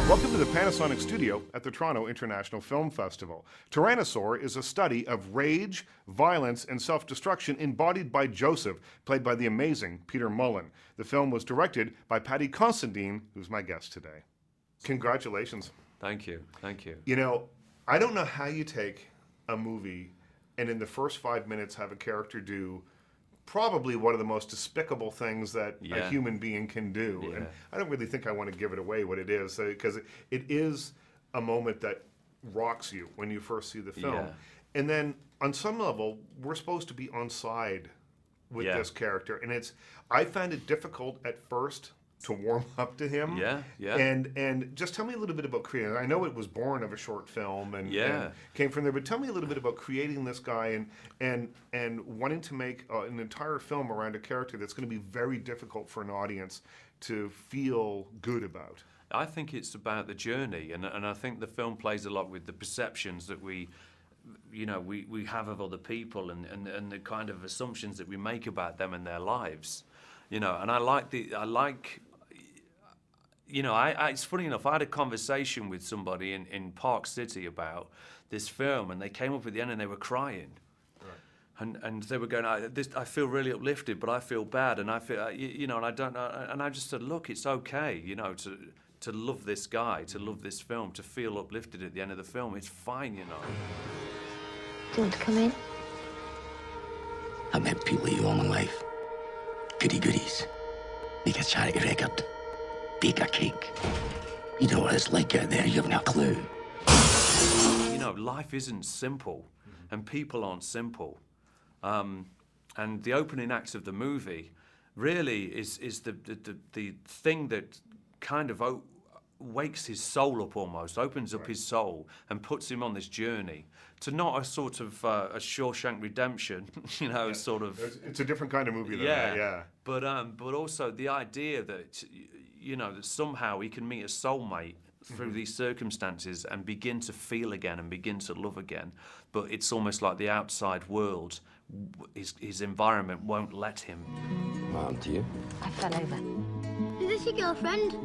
Welcome to the Panasonic studio at the Toronto International Film Festival. Tyrannosaur is a study of rage, violence, and self-destruction embodied by Joseph, played by the amazing Peter Mullen. The film was directed by Paddy Considine, who's my guest today. Congratulations. Thank you, thank you. You know, I don't know how you take a movie and in the first 5 minutes have a character do probably one of the most despicable things that a human being can do. Yeah. And I don't really think I want to give it away what it is, because it is a moment that rocks you when you first see the film. Yeah. And then on some level, we're supposed to be on side with Yeah. this character. And I found it difficult at first to warm up to him. Yeah, yeah. And just tell me a little bit about creating it. I know it was born of a short film and came from there, but tell me a little bit about creating this guy and wanting to make an entire film around a character that's going to be very difficult for an audience to feel good about. I think it's about the journey, and I think the film plays a lot with the perceptions that we have of other people and the kind of assumptions that we make about them and their lives. And it's funny enough, I had a conversation with somebody in Park City about this film, and they came up at the end and they were crying. Right. And they were going, I feel really uplifted, but I feel bad, and I feel, and I don't know, and I just said, look, it's okay, to love this guy, to love this film, to feel uplifted at the end of the film. It's fine, Do you want to come in? I met people you all my life. Goody goodies. Make a charity record. Bake a cake. You know what it's like out there, you haven't a clue. Life isn't simple, and people aren't simple. And the opening act of the movie really is the thing that kind of wakes his soul up almost, opens up his soul and puts him on this journey to not a sort of a Shawshank Redemption, sort of. It's a different kind of movie than that, yeah. But also the idea that, that somehow he can meet a soulmate through these circumstances and begin to feel again and begin to love again. But it's almost like the outside world, his environment won't let him. What happened to you? I fell over. Is this your girlfriend?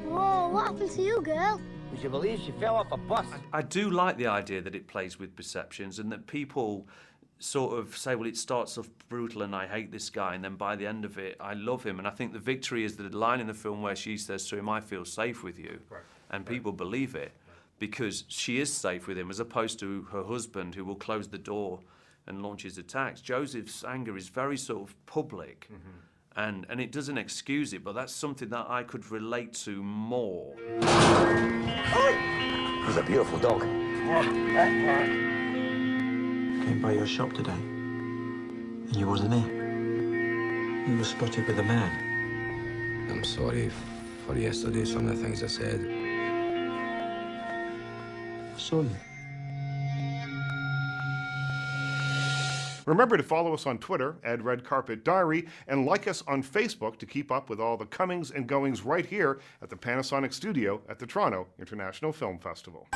Whoa, what happened to you, girl? Would you believe she fell off a bus? I do like the idea that it plays with perceptions and that people sort of say, well, it starts off brutal and I hate this guy, and then by the end of it, I love him. And I think the victory is the line in the film where she says to him, I feel safe with you. Right. And people believe it because she is safe with him, as opposed to her husband, who will close the door and launch his attacks. Joseph's anger is very sort of public. And it doesn't excuse it, but that's something that I could relate to more. He's a beautiful dog. Came by your shop today, and you wasn't there. You were spotted with a man. I'm sorry for yesterday, some of the things I said. I saw you. Remember to follow us on Twitter @RedCarpetDiary and like us on Facebook to keep up with all the comings and goings right here at the Panasonic studio at the Toronto International Film Festival.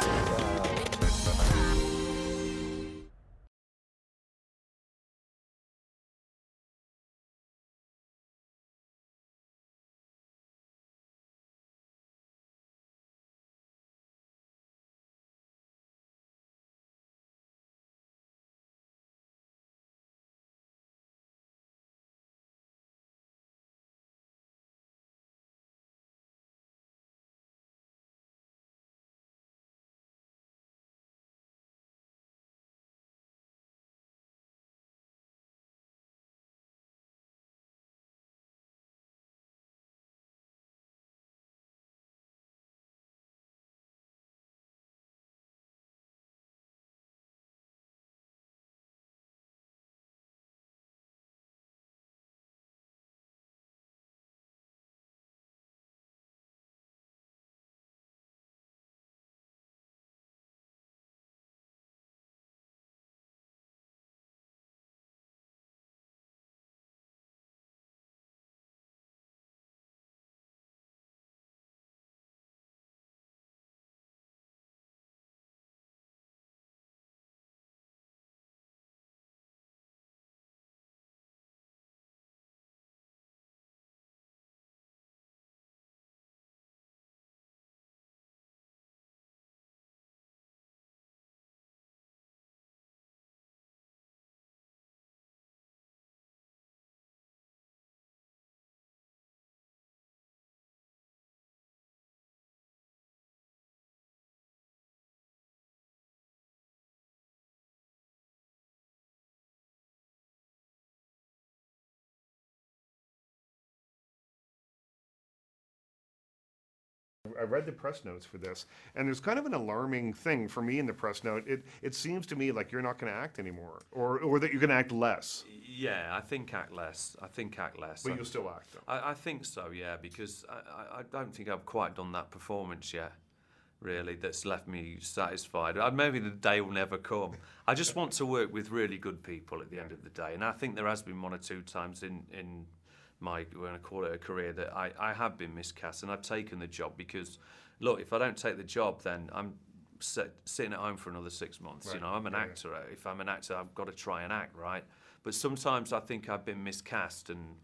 I read the press notes for this, and there's kind of an alarming thing for me in the press note. It seems to me like you're not going to act anymore, or that you're going to act less. Yeah, I think act less. But you'll still act, though. I think so, yeah, because I don't think I've quite done that performance yet, really, that's left me satisfied. Maybe the day will never come. I just want to work with really good people at the end of the day, and I think there has been one or two times in my, when I call it a career, that I have been miscast, and I've taken the job because, look, if I don't take the job, then I'm sitting at home for another 6 months. Right. You know, I'm an actor. If I'm an actor, I've got to try and act, right? But sometimes I think I've been miscast, and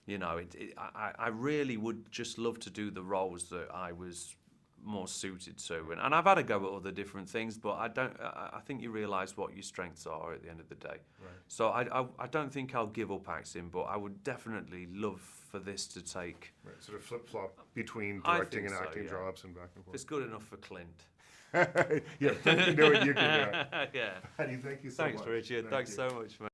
you know, I really would just love to do the roles that I was more suited to, and I've had a go at other different things, but I think you realise what your strengths are at the end of the day. Right. So I don't think I'll give up acting, but I would definitely love for this to take. Right, sort of flip-flop between I directing think and so, acting yeah. jobs and back and If forth. it's good enough for Clint. Yeah, if you can do it, you can do it. Yeah. Paddy, thank you so Thanks, much. Richard. Thank Thanks you. so much, mate.